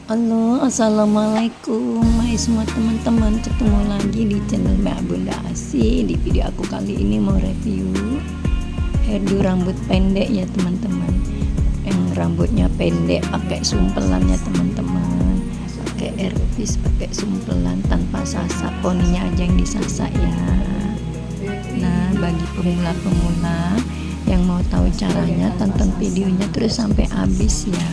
Halo, assalamualaikum. Hai semua teman-teman, ketemu lagi di channel Mbak Bunda Asi. Di video aku kali ini mau review hairdo rambut pendek ya teman-teman. Yang rambutnya pendek, pakai sumpelan ya teman-teman. Pakai airpiece, pakai sumpelan tanpa sasak. Poninya aja yang disasak ya. Nah, bagi pemula-pemula yang mau tahu caranya, tonton videonya terus sampai habis ya.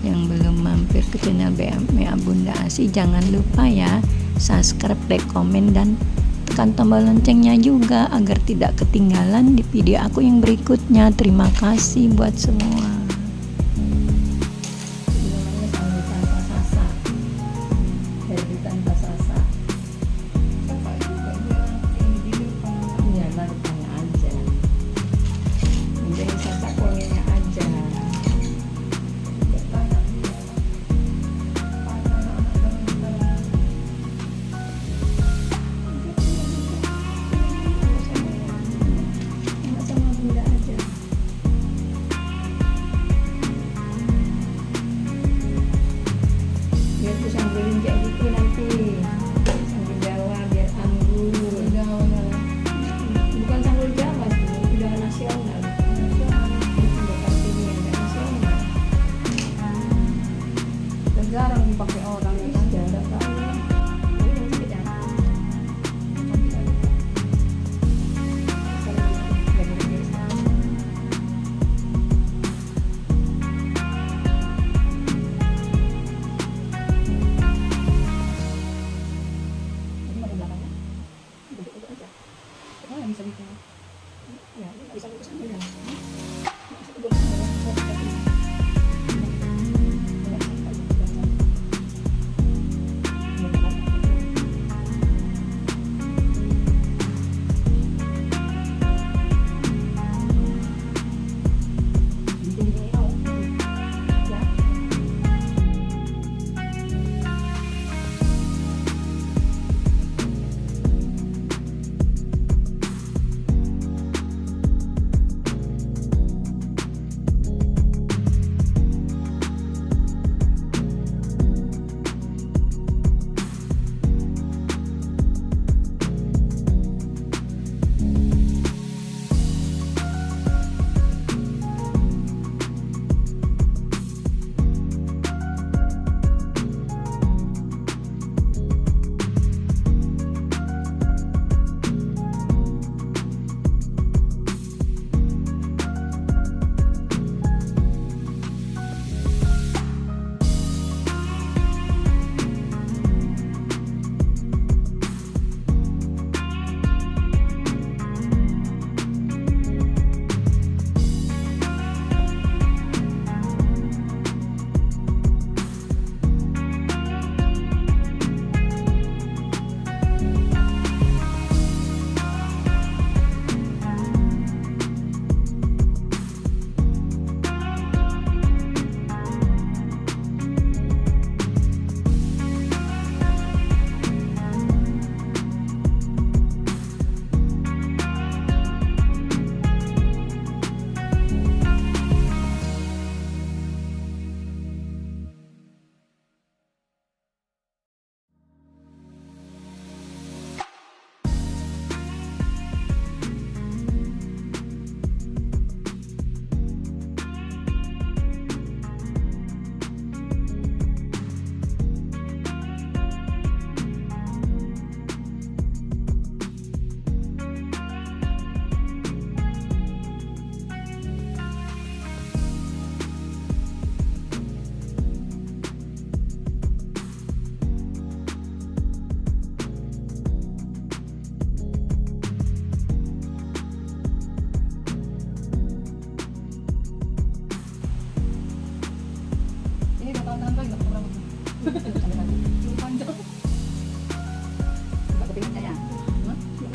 Yang belum mampir ke channel BMA Bunda Asi, jangan lupa ya subscribe, like, komen, dan tekan tombol loncengnya juga agar tidak ketinggalan di video aku yang berikutnya. Terima kasih buat semua. Jarang dipakai orang ya kan? Jarang tahu. Bisa bikin. Ya, bisa bikin ya.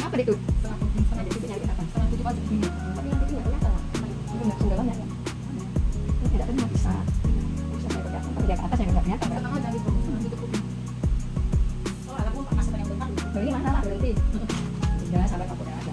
Apa itu? Tidak kan bisa. Bisa ke atas yang enggak kelihatan. Ini masalah berarti. Jangan sampai kapur ada.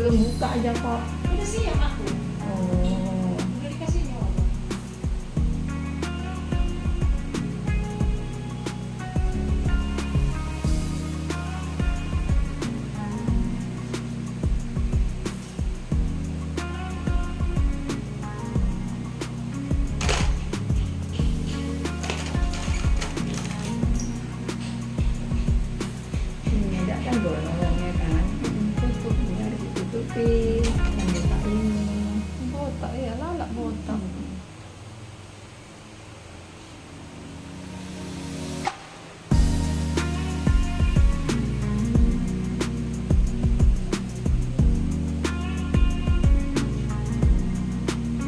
belum buka aja kok. Udah siap aku. Oh. Udah dikasih nyawa. Ini ada kan bolongnya kan. Tutup ini harus ditutupi. Yang buka ini. Botak ya, lalak botak.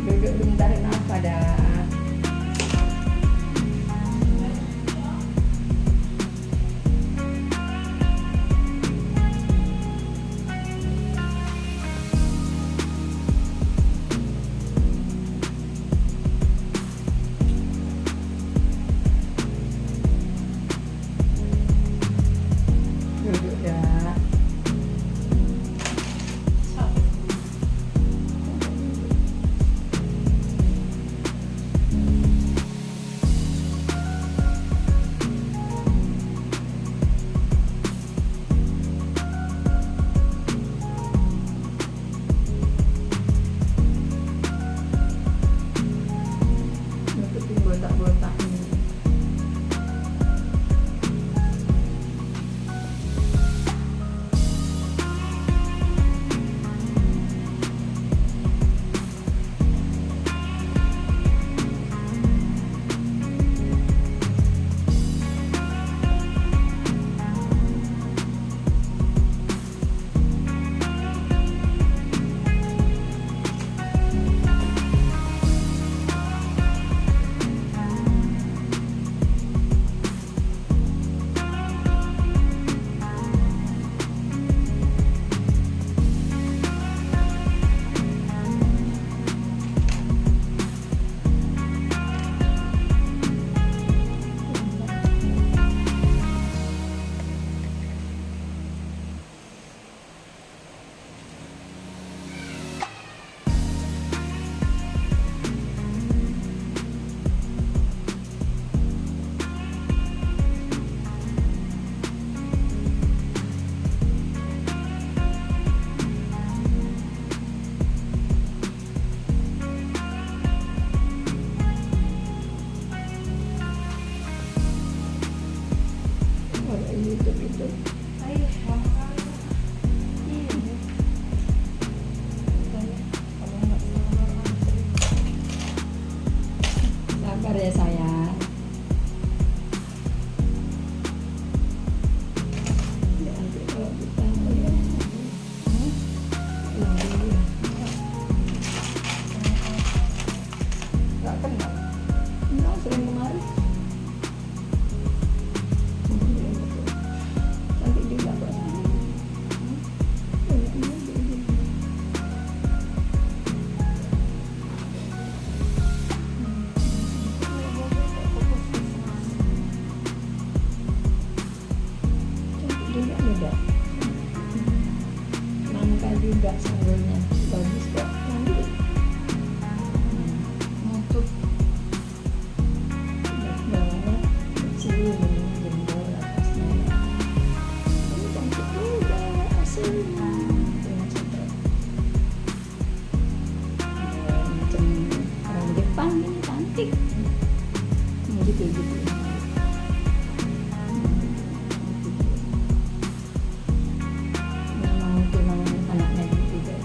Duduk bentarin apa dah? Duduk dah. Nutupin botak-botak ini. Oh, itu. Ayo, mahal. Ini. Tanya, kalau nggak salah antri. Sabar ya sayang. Ya, nanti kalau kita ya. Nggak kenal. Enggak, sering kemarin. Cantik juga kok. Cantik juga beda. Nangka juga sambalnya. Bagus kok. Nanti Nutup. bawah kecil ini jempol atasnya. Ini cantik juga aslinya. Dengan cantik. Ya, macam orang Jepang ini cantik. Ini gitu. Memang tunang anaknya gitu.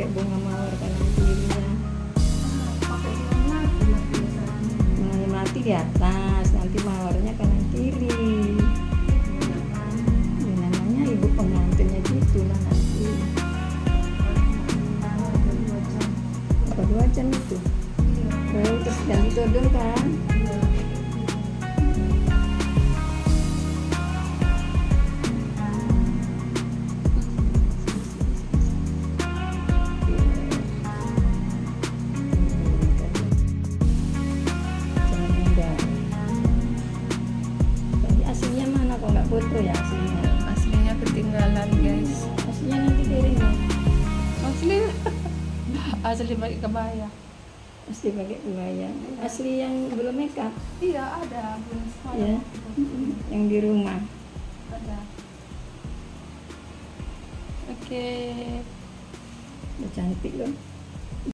pakai bunga mawar kanan kiri ya. Pakai bunga mati lah biasanya. Bunga melati di atas, nanti mawarnya kanan kiri. Ya, namanya ibu pengantinnya gitu lah nanti. Apa 2 jam itu? Oh, terus ganti todong kan? Jadi aslinya mana kok nggak foto ya aslinya? Aslinya ketinggalan guys. Aslinya nanti kirim ya. Asli asli pakai kebaya. Asli pakai kebaya. Asli yang belum makeup Iya ada belum semua ya. Yang di rumah. ada. Oke. Udah cantik loh.